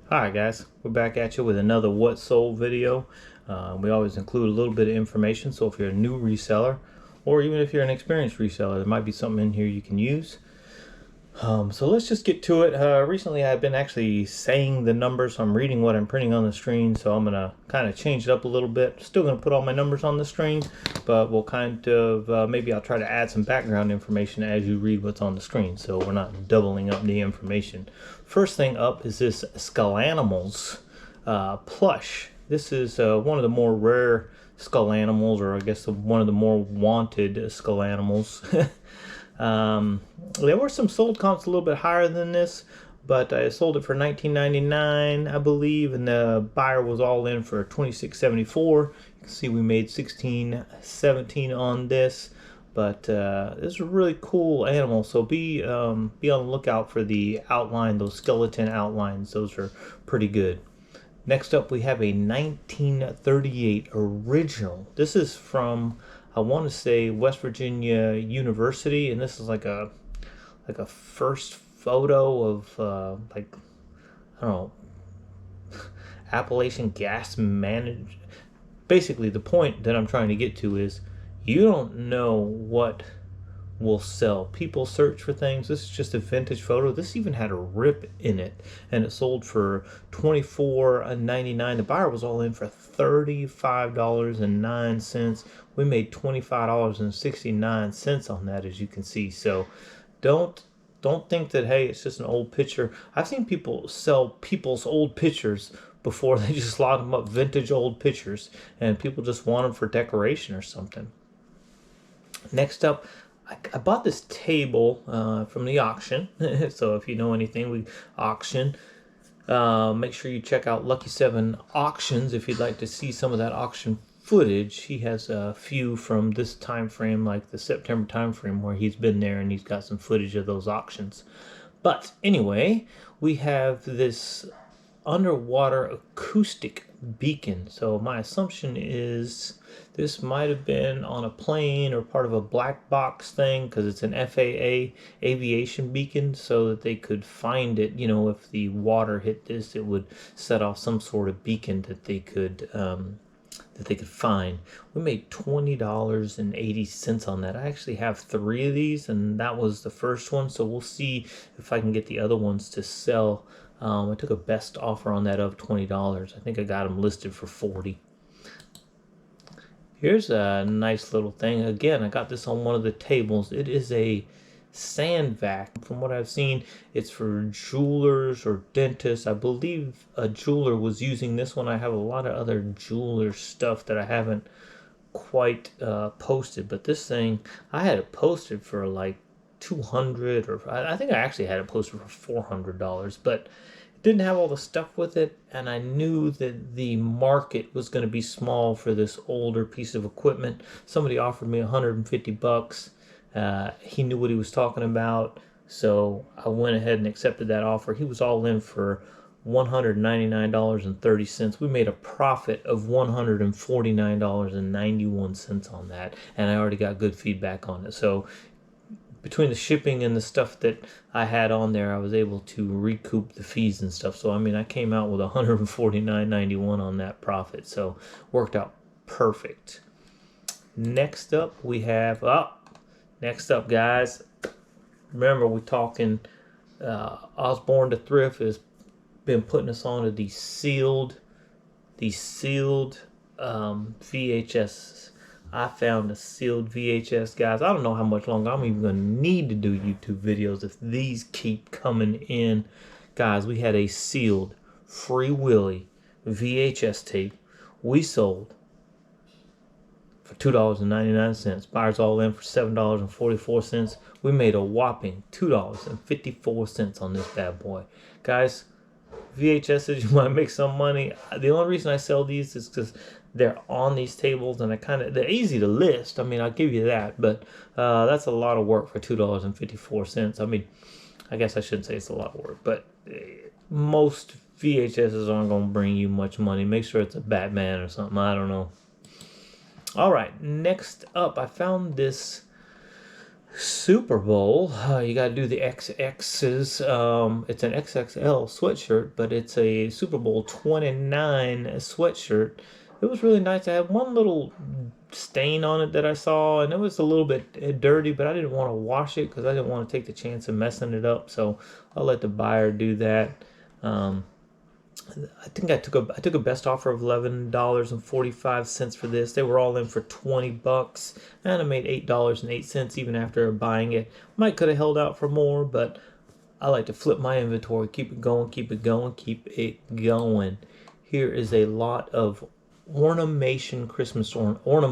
Hi guys, we're back at you with another What Sold video. We always include a little bit of information, so if you're a new reseller or even if you're an experienced reseller, there might be something in here you can use. So let's just get to it. Recently I've been actually saying the numbers, so I'm reading what I'm printing on the screen, so I'm going to kind of change it up a little bit. Still going to put all my numbers on the screen, but we'll kind of, maybe I'll try to add some background information as you read what's on the screen, so we're not doubling up the information. First thing up is this Skull Plush. This is one of the more rare skull animals, or I guess one of the more wanted skull animals. There were some sold comps a little bit higher than this, but I sold it for $19.99, I believe, and the buyer was all in for $26.74. You can see we made $16.17 on this, but this is a really cool animal. So be on the lookout for the outline, those skeleton outlines. Those are pretty good. Next up, we have a 1938 original. This is from, I want to say, West Virginia University, and this is like a first photo of like, I don't know, Appalachian gas manage. Basically, the point that I'm trying to get to is you don't know what will sell. People search for things. This is just a vintage photo. This even had a rip in it, and it sold for $24.99. The buyer was all in for $35.09. We made $25.69 on that, as you can see. So don't think that, hey, it's just an old picture. I've seen people sell people's old pictures before. They just lock them up, vintage old pictures, and people just want them for decoration or something. Next up, I bought this table from the auction. So if you know anything, we auction. Make sure you check out Lucky 7 Auctions if you'd like to see some of that auction footage. He has a few from this time frame, like the September time frame, where he's been there and he's got some footage of those auctions. But anyway, we have this underwater acoustic beacon. So my assumption is this might have been on a plane or part of a black box thing, because it's an FAA aviation beacon, so that they could find it. You know, if the water hit this, it would set off some sort of beacon that they could find. We made $20.80 on that. I actually have 3 of these, and that was the first one, so we'll see if I can get the other ones to sell. I took a best offer on that of $20. I think I got them listed for $40. Here's a nice little thing. Again, I got this on one of the tables. It is a sand vac. From what I've seen, it's for jewelers or dentists. I believe a jeweler was using this one. I have a lot of other jeweler stuff that I haven't quite posted, but this thing, I had it posted for like $200, or I think I actually had it posted for $400, but it didn't have all the stuff with it, and I knew that the market was going to be small for this older piece of equipment. Somebody offered me $150. He knew what he was talking about, so I went ahead and accepted that offer. He was all in for $199.30. We made a profit of $149.91 on that, and I already got good feedback on it. So between the shipping and the stuff that I had on there, I was able to recoup the fees and stuff. So I mean, I came out with $149.91 on that profit, so worked out perfect. Next up, we have next up, guys, remember we're talking Osborne the Thrift has been putting us on to these sealed VHS. I found a sealed VHS, guys. I don't know how much longer I'm even going to need to do YouTube videos if these keep coming in. Guys, we had a sealed Free Willy VHS tape we sold for $2.99. Buyers all in for $7.44. We made a whopping $2.54 on this bad boy. Guys, VHSs, you want to make some money. The only reason I sell these is because they're on these tables, and they're easy to list. I mean, I'll give you that, but that's a lot of work for $2.54. I mean, I guess I shouldn't say it's a lot of work, but most VHSs aren't going to bring you much money. Make sure it's a Batman or something. I don't know. All right, next up, I found this Super Bowl, you got to do the XX's. It's an XXL sweatshirt, but it's a Super Bowl 29 sweatshirt. It was really nice. I had one little stain on it that I saw, and it was a little bit dirty, but I didn't want to wash it because I didn't want to take the chance of messing it up. So I'll let the buyer do that. Um, I think I took a best offer of $11.45 for this. They were all in for $20, and I made $8.08 even after buying it. Might could have held out for more, but I like to flip my inventory, keep it going, keep it going, keep it going. Here is a lot of ornamentation Christmas ornaments,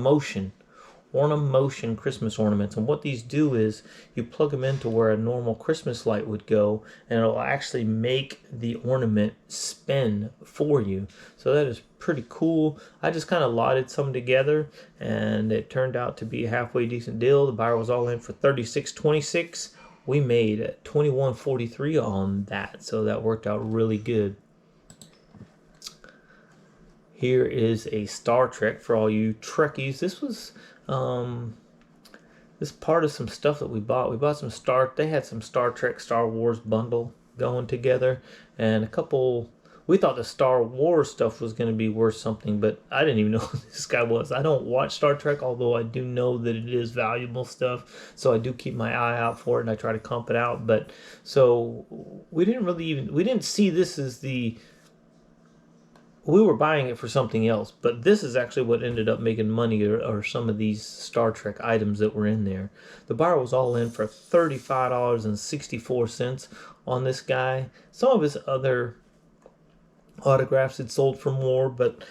and what these do is you plug them into where a normal Christmas light would go, and it'll actually make the ornament spin for you. So that is pretty cool. I just kind of lotted some together, and it turned out to be a halfway decent deal. The buyer was all in for $36.26. We made $21.43 on that, so that worked out really good. Here is a Star Trek for all you Trekkies. This was this part of some stuff that we bought. We bought they had some Star Trek Star Wars bundle going together, and a couple. We thought the Star Wars stuff was going to be worth something, but I didn't even know who this guy was. I don't watch Star Trek, although I do know that it is valuable stuff, so I do keep my eye out for it and I try to comp it out. But so we didn't see this as we were buying it for something else, but this is actually what ended up making money, or some of these Star Trek items that were in there. The buyer was all in for $35.64 on this guy. Some of his other autographs had sold for more, but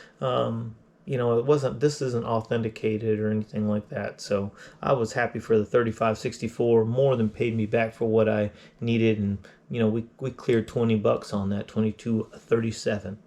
this isn't authenticated or anything like that. So I was happy for the $35.64, more than paid me back for what I needed, and we cleared $20 on that, $22.37.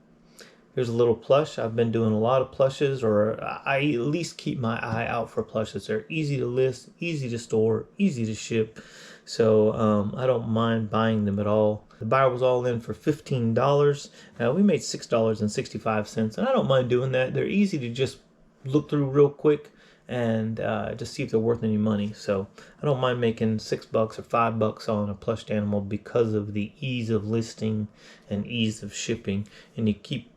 Here's a little plush. I've been doing a lot of plushes, or I at least keep my eye out for plushes. They're easy to list, easy to store, easy to ship. So I don't mind buying them at all. The buyer was all in for $15. We made $6.65, and I don't mind doing that. They're easy to just look through real quick and just see if they're worth any money. So I don't mind making $6 or $5 on a plushed animal because of the ease of listing and ease of shipping, and you keep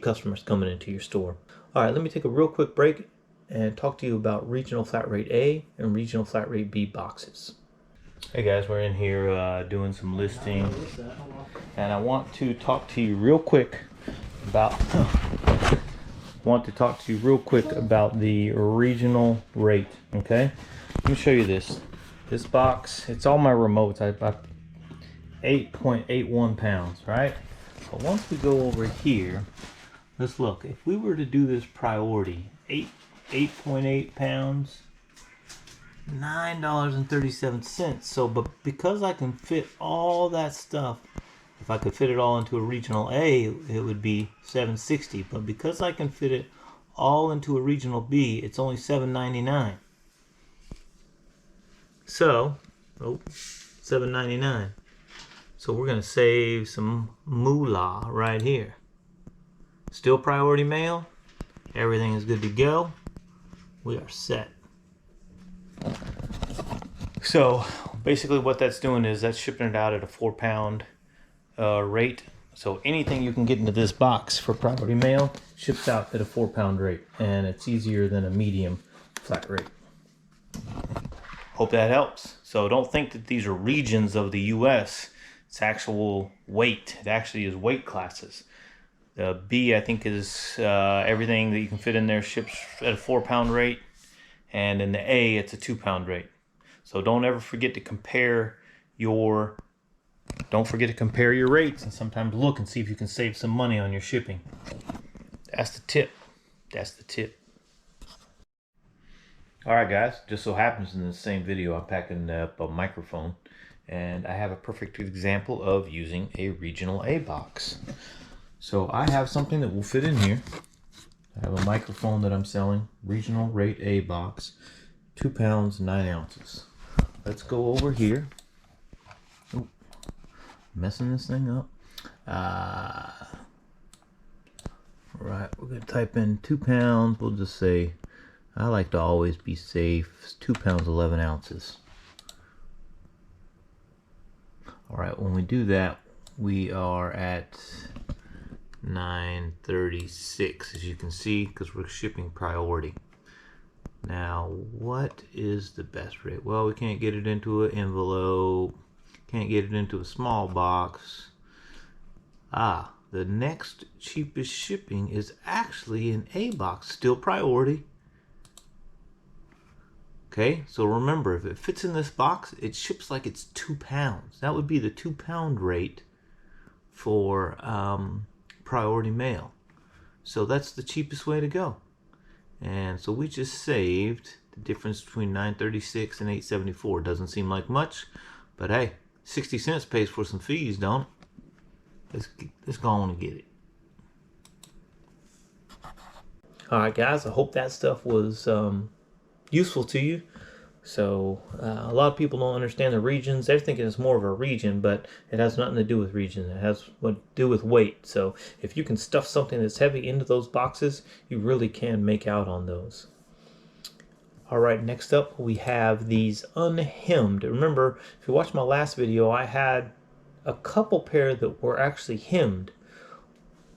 customers coming into your store. All right, let me take a real quick break and talk to you about regional flat rate A and regional flat rate B boxes. Hey guys, we're in here doing some listing, and I want to talk to you real quick about the regional rate. Okay, let me show you this box. It's all my remotes. I bought 8.81 pounds, right? But once we go over here, let's look. If we were to do this priority, 8.8 pounds, $9.37. So, but because I can fit all that stuff, if I could fit it all into a regional A, it would be $7.60. But because I can fit it all into a regional B, it's only $7.99. So, $7.99. So we're going to save some moolah right here. Still priority mail. Everything is good to go. We are set. So basically what that's doing is that's shipping it out at a 4-pound rate. So anything you can get into this box for priority mail ships out at a 4-pound rate, and it's easier than a medium flat rate. Hope that helps. So don't think that these are regions of the US. It's actual weight. It actually is weight classes. The B, I think, is everything that you can fit in there ships at a 4-pound rate, and in the A, it's a 2-pound rate. So don't ever forget to compare your rates, and sometimes look and see if you can save some money on your shipping. That's the tip. All right, guys. Just so happens in the same video, I'm packing up a microphone, and I have a perfect example of using a regional A box. So I have something that will fit in here. I have a microphone that I'm selling, regional rate A box, 2 pounds, 9 ounces. Let's go over here. Ooh, messing this thing up. Right, we're gonna type in 2 pounds. We'll just say I like to always be safe. It's 2 pounds 11 ounces. Alright, when we do that, we are at 936, as you can see, because we're shipping priority. Now, what is the best rate? Well, we can't get it into an envelope, can't get it into a small box. The next cheapest shipping is actually an A box, still priority. Okay, so remember, if it fits in this box, it ships like it's 2 pounds. That would be the 2 pound rate for priority mail. So that's the cheapest way to go. And so we just saved the difference between 936 and 874. Doesn't seem like much, but hey, 60 cents pays for some fees, don't it? Let's go on and get it. Alright guys, I hope that stuff was useful to you. So a lot of people don't understand the regions. They're thinking it's more of a region, but it has nothing to do with region. It has what to do with weight. So if you can stuff something that's heavy into those boxes, you really can make out on those. All right, next up we have these unhemmed. Remember, if you watched my last video, I had a couple pair that were actually hemmed.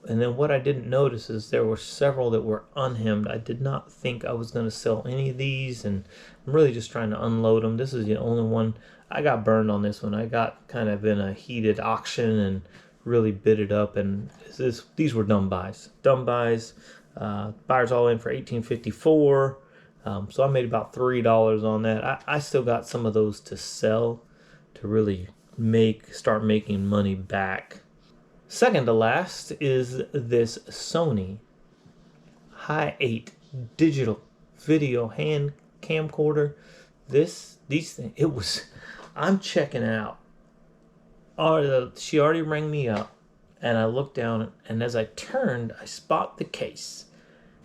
And then what I didn't notice is there were several that were unhemmed. I did not think I was going to sell any of these, and I'm really just trying to unload them. This is the only one. I got burned on this one. I got kind of in a heated auction and really bid it up, and these were dumb buys. Dumb buys. Buyers all in for $18.54. So I made about $3 on that. I still got some of those to sell to really start making money back. Second to last is this Sony Hi8 digital video hand camcorder. These things, I'm checking out. She already rang me up, and I looked down, and as I turned, I spot the case,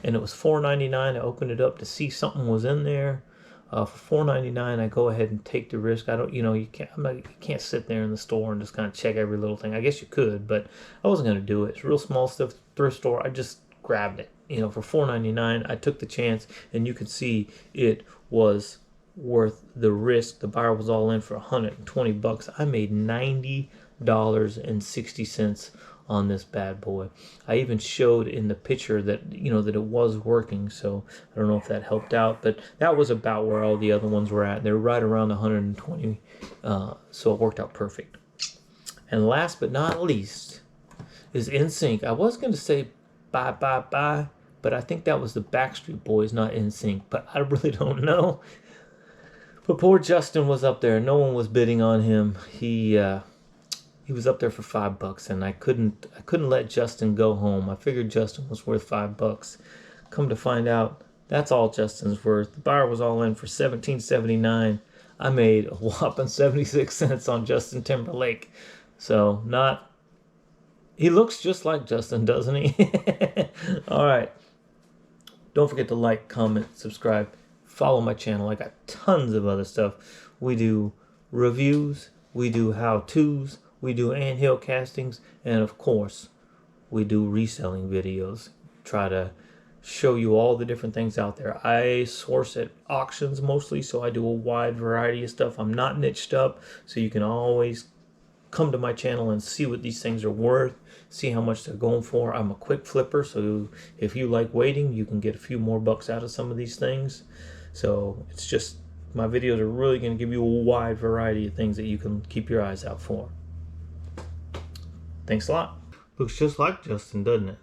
and it was $4.99. I opened it up to see something was in there. For $4.99, I go ahead and take the risk. I don't, you can't sit there in the store and just kind of check every little thing. I guess you could, but I wasn't going to do it. It's real small stuff, thrift store. I just grabbed it. For $4.99, I took the chance, and you can see it was worth the risk. The buyer was all in for $120. I made $90.60 on this bad boy. I even showed in the picture that that it was working, so I don't know if that helped out, but that was about where all the other ones were at. They're right around 120, so it worked out perfect. And last but not least is NSYNC. I was going to say bye, but I think that was the Backstreet Boys, not NSYNC, but I really don't know. But poor Justin was up there. No one was bidding on him. He was up there for $5, and I couldn't let Justin go home. I figured Justin was worth $5. Come to find out, that's all Justin's worth. The buyer was all in for $17.79. I made a whopping 76 cents on Justin Timberlake. So he looks just like Justin, doesn't he? All right. Don't forget to like, comment, subscribe, follow my channel. I got tons of other stuff. We do reviews, we do how-tos, we do handheld castings, and of course, we do reselling videos. Try to show you all the different things out there. I source at auctions mostly, so I do a wide variety of stuff. I'm not niched up, so you can always come to my channel and see what these things are worth, see how much they're going for. I'm a quick flipper, so if you like waiting, you can get a few more bucks out of some of these things. So it's just, my videos are really going to give you a wide variety of things that you can keep your eyes out for. Thanks a lot. Looks just like Justin, doesn't it?